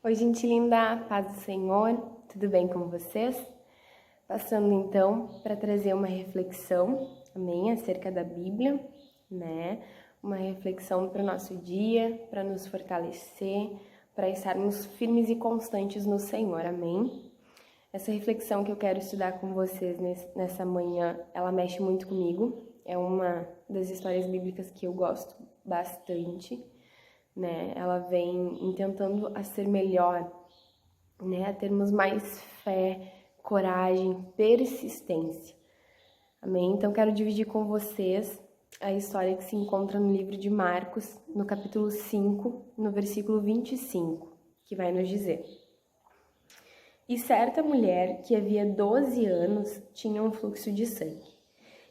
Oi, gente linda, paz do Senhor, tudo bem com vocês? Passando então para trazer uma reflexão, amém, acerca da Bíblia, né? Uma reflexão para o nosso dia, para nos fortalecer, para estarmos firmes e constantes no Senhor, amém? Essa reflexão que eu quero estudar com vocês nessa manhã, ela mexe muito comigo, é uma das histórias bíblicas que eu gosto bastante, né? Ela vem tentando a ser melhor, né? A termos mais fé, coragem, persistência. Amém? Então, quero dividir com vocês a história que se encontra no livro de Marcos, no capítulo 5, no versículo 25, que vai nos dizer: E certa mulher que havia 12 anos tinha um fluxo de sangue.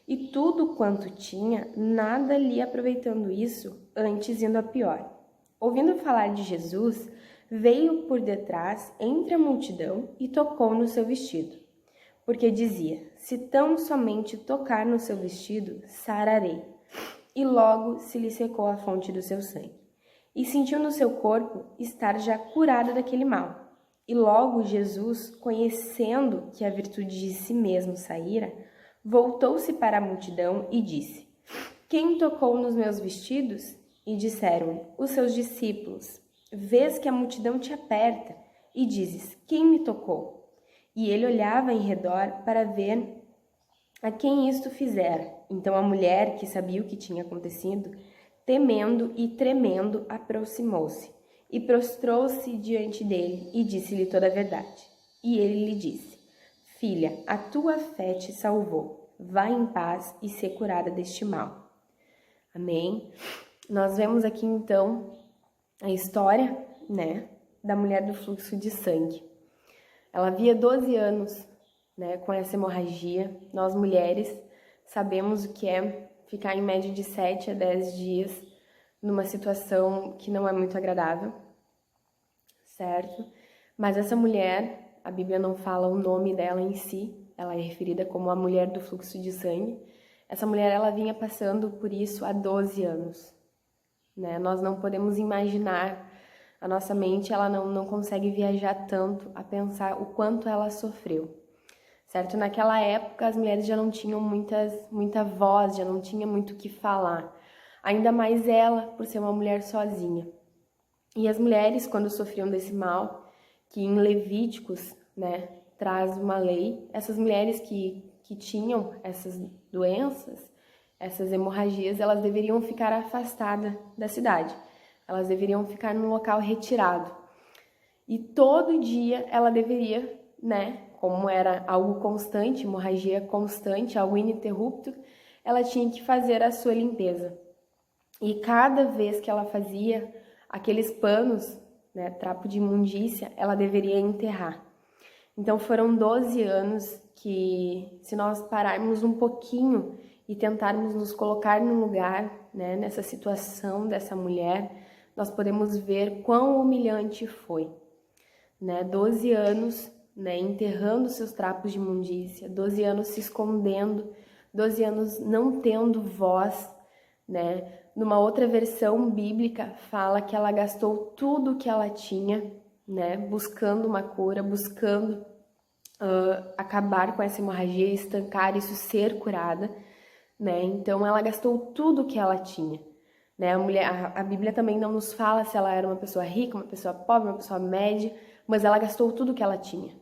E tudo quanto tinha, nada lhe aproveitando isso, antes indo a pior. Ouvindo falar de Jesus, veio por detrás entre a multidão e tocou no seu vestido. Porque dizia: se tão somente tocar no seu vestido, sararei. E logo se lhe secou a fonte do seu sangue. E sentiu no seu corpo estar já curada daquele mal. E logo Jesus, conhecendo que a virtude de si mesmo saíra, voltou-se para a multidão e disse: Quem tocou nos meus vestidos? E disseram os seus discípulos: Vês que a multidão te aperta, e dizes: Quem me tocou? E ele olhava em redor para ver a quem isto fizera. Então a mulher, que sabia o que tinha acontecido, temendo e tremendo, aproximou-se e prostrou-se diante dele e disse-lhe toda a verdade. E ele lhe disse: Filha, a tua fé te salvou. Vá em paz e ser curada deste mal. Amém? Nós vemos aqui então a história, né, da mulher do fluxo de sangue. Ela havia 12 anos, né, com essa hemorragia. Nós mulheres sabemos o que é ficar em média de 7 a 10 dias numa situação que não é muito agradável, certo? Mas essa mulher, a Bíblia não fala o nome dela em si, ela é referida como a mulher do fluxo de sangue. Essa mulher, ela vinha passando por isso há 12 anos. Né? Nós não podemos imaginar, a nossa mente ela não consegue viajar tanto a pensar o quanto ela sofreu, certo? Naquela época as mulheres já não tinham muita voz, já não tinha muito o que falar, ainda mais ela por ser uma mulher sozinha. E as mulheres, quando sofriam desse mal, que em Levíticos, né, traz uma lei, essas mulheres que tinham essas doenças, essas hemorragias, elas deveriam ficar afastadas da cidade. Elas deveriam ficar num local retirado. E todo dia ela deveria, né, como era algo constante, hemorragia constante, algo ininterrupto, ela tinha que fazer a sua limpeza. E cada vez que ela fazia aqueles panos, né, trapo de imundícia, ela deveria enterrar. Então foram 12 anos que, se nós pararmos um pouquinho e tentarmos nos colocar no lugar, né, nessa situação dessa mulher, nós podemos ver quão humilhante foi, né? 12 anos, né, enterrando seus trapos de imundícia, 12 anos se escondendo, 12 anos não tendo voz, né? Numa outra versão bíblica fala que ela gastou tudo que ela tinha, né, buscando uma cura, buscando acabar com essa hemorragia, estancar isso, ser curada. Né? Então ela gastou tudo que ela tinha, né? A Bíblia também não nos fala se ela era uma pessoa rica, uma pessoa pobre, uma pessoa média, mas ela gastou tudo que ela tinha,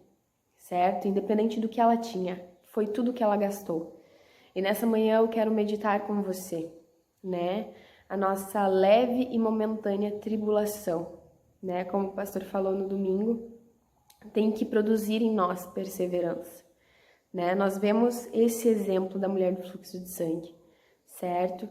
certo? Independente do que ela tinha, foi tudo que ela gastou. E nessa manhã eu quero meditar com você, né? A nossa leve e momentânea tribulação, né? Como o pastor falou no domingo, tem que produzir em nós perseverança. Né? Nós vemos esse exemplo da mulher do fluxo de sangue, certo?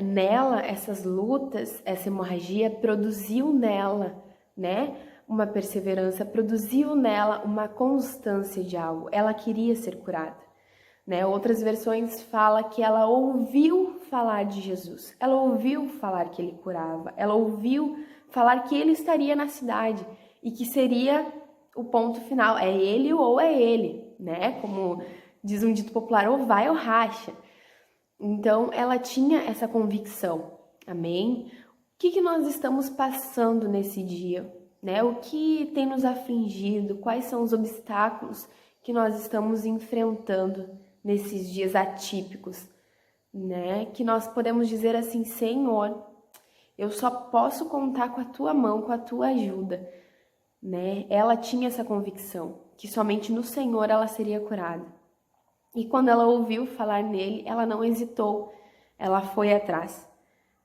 Nela, essas lutas, essa hemorragia produziu nela, né, uma perseverança, produziu nela uma constância de algo. Ela queria ser curada, né? Outras versões falam que ela ouviu falar de Jesus, ela ouviu falar que ele curava, ela ouviu falar que ele estaria na cidade e que seria o ponto final, é ele ou é ele, né? Como diz um dito popular, ou vai ou racha. Então, ela tinha essa convicção, amém? O que nós estamos passando nesse dia? né? O que tem nos afligido? Quais são os obstáculos que nós estamos enfrentando nesses dias atípicos, né? Que nós podemos dizer assim, Senhor, eu só posso contar com a tua mão, com a tua ajuda, né? Ela tinha essa convicção que somente no Senhor ela seria curada. E quando ela ouviu falar nele, ela não hesitou, ela foi atrás,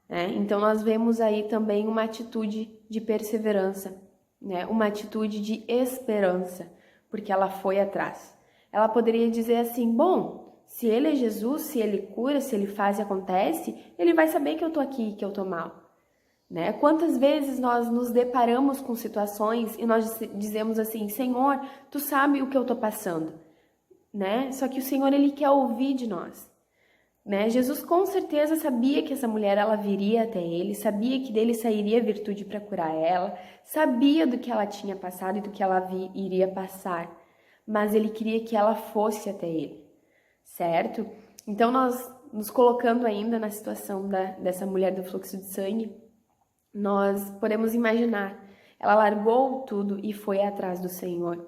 né? Então nós vemos aí também uma atitude de perseverança, né? Uma atitude de esperança, porque ela foi atrás. Ela poderia dizer assim, bom, se ele é Jesus, se ele cura, se ele faz e acontece, ele vai saber que eu tô aqui, que eu tô mal. Né? Quantas vezes nós nos deparamos com situações e nós dizemos assim, Senhor, tu sabe o que eu tô passando, né? Só que o Senhor, ele quer ouvir de nós, né? Jesus com certeza sabia que essa mulher, ela viria até ele, sabia que dele sairia virtude para curar ela, sabia do que ela tinha passado e do que ela iria passar, mas ele queria que ela fosse até ele, certo? Então nós nos colocando ainda na situação dessa mulher do fluxo de sangue, nós podemos imaginar, ela largou tudo e foi atrás do Senhor,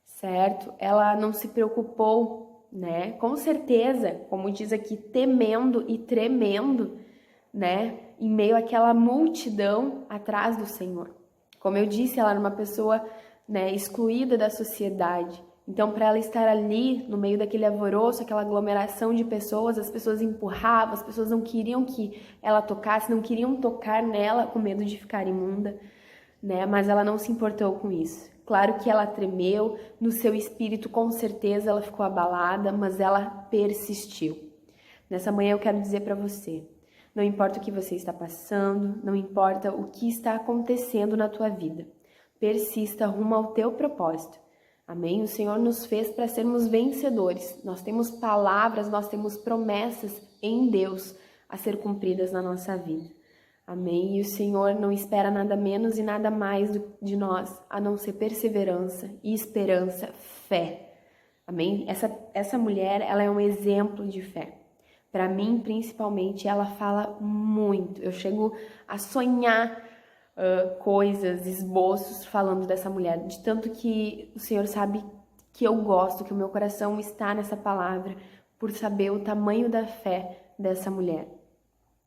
certo? Ela não se preocupou, né? Com certeza, como diz aqui, temendo e tremendo, né? Em meio àquela multidão atrás do Senhor. Como eu disse, ela era uma pessoa, né, excluída da sociedade. Então, para ela estar ali, no meio daquele alvoroço, aquela aglomeração de pessoas, as pessoas empurravam, as pessoas não queriam que ela tocasse, não queriam tocar nela com medo de ficar imunda, né? Mas ela não se importou com isso. Claro que ela tremeu, no seu espírito, com certeza, ela ficou abalada, mas ela persistiu. Nessa manhã eu quero dizer para você, não importa o que você está passando, não importa o que está acontecendo na tua vida, persista rumo ao teu propósito. Amém? O Senhor nos fez para sermos vencedores. Nós temos palavras, nós temos promessas em Deus a ser cumpridas na nossa vida. Amém? E o Senhor não espera nada menos e nada mais de nós, a não ser perseverança e esperança, fé. Amém? Essa mulher, ela é um exemplo de fé. Para mim, principalmente, ela fala muito. Eu chego a sonhar coisas, esboços falando dessa mulher, de tanto que o Senhor sabe que eu gosto, que o meu coração está nessa palavra, por saber o tamanho da fé dessa mulher.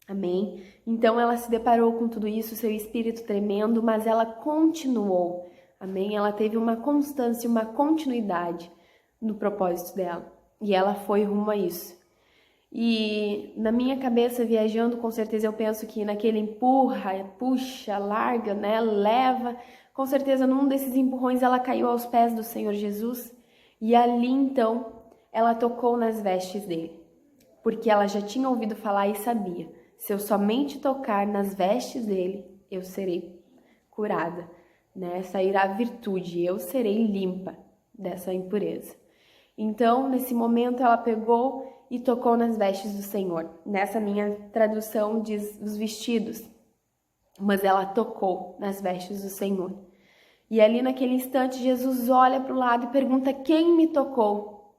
Amém? Então ela se deparou com tudo isso, seu espírito tremendo, mas ela continuou. Amém? Ela teve uma constância, uma continuidade no propósito dela. E ela foi rumo a isso. E na minha cabeça, viajando, com certeza eu penso que naquele empurra, puxa, larga, né, leva, com certeza num desses empurrões ela caiu aos pés do Senhor Jesus e ali então ela tocou nas vestes dele, porque ela já tinha ouvido falar e sabia, se eu somente tocar nas vestes dele, eu serei curada, né, sairá virtude, eu serei limpa dessa impureza. Então, nesse momento, ela pegou e tocou nas vestes do Senhor. Nessa minha tradução diz os vestidos, mas ela tocou nas vestes do Senhor. E ali naquele instante, Jesus olha para o lado e pergunta, quem me tocou?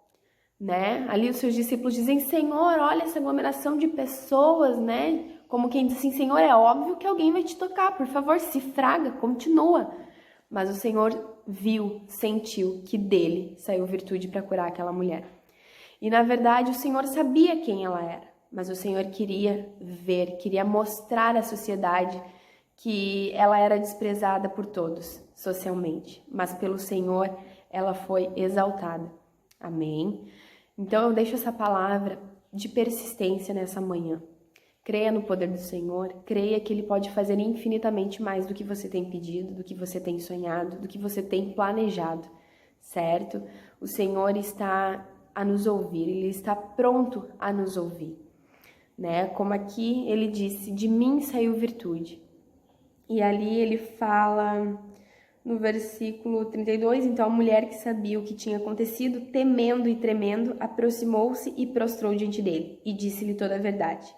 Né? Ali os seus discípulos dizem, Senhor, olha essa aglomeração de pessoas, né? Como quem diz assim, Senhor, é óbvio que alguém vai te tocar, por favor, se fraga, continua. Mas o Senhor viu, sentiu que dele saiu virtude para curar aquela mulher. E na verdade o Senhor sabia quem ela era, mas o Senhor queria ver, queria mostrar à sociedade que ela era desprezada por todos, socialmente, mas pelo Senhor ela foi exaltada. Amém? Então eu deixo essa palavra de persistência nessa manhã. Creia no poder do Senhor, creia que Ele pode fazer infinitamente mais do que você tem pedido, do que você tem sonhado, do que você tem planejado, certo? O Senhor está a nos ouvir, Ele está pronto a nos ouvir, né? Como aqui Ele disse, de mim saiu virtude. E ali Ele fala no versículo 32, então a mulher que sabia o que tinha acontecido, temendo e tremendo, aproximou-se e prostrou diante dele, e disse-lhe toda a verdade.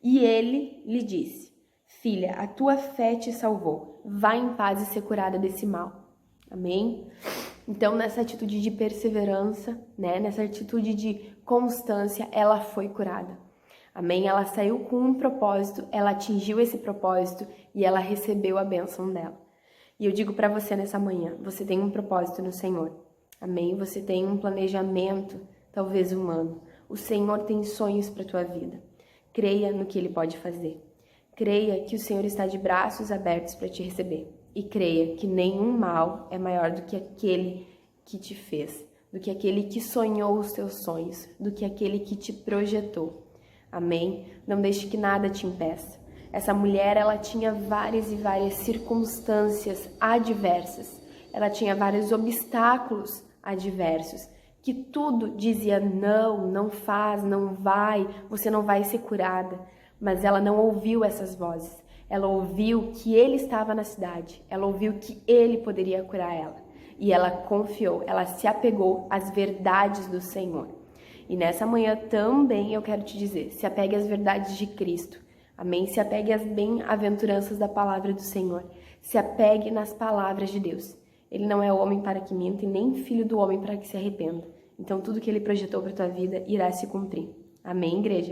E ele lhe disse, filha, a tua fé te salvou, vá em paz e ser curada desse mal. Amém? Então, nessa atitude de perseverança, né, nessa atitude de constância, ela foi curada. Amém? Ela saiu com um propósito, ela atingiu esse propósito e ela recebeu a bênção dela. E eu digo para você nessa manhã, você tem um propósito no Senhor. Amém? Você tem um planejamento, talvez humano. O Senhor tem sonhos para a tua vida. Creia no que Ele pode fazer. Creia que o Senhor está de braços abertos para te receber. E creia que nenhum mal é maior do que aquele que te fez, do que aquele que sonhou os teus sonhos, do que aquele que te projetou. Amém? Não deixe que nada te impeça. Essa mulher, ela tinha várias e várias circunstâncias adversas. Ela tinha vários obstáculos adversos, que tudo dizia não, não faz, não vai, você não vai ser curada. Mas ela não ouviu essas vozes. Ela ouviu que ele estava na cidade. Ela ouviu que ele poderia curar ela. E ela confiou, ela se apegou às verdades do Senhor. E nessa manhã também eu quero te dizer, se apegue às verdades de Cristo. Amém? Se apegue às bem-aventuranças da palavra do Senhor. Se apegue nas palavras de Deus. Ele não é homem para que minta e nem filho do homem para que se arrependa. Então tudo que ele projetou para a tua vida irá se cumprir. Amém, igreja?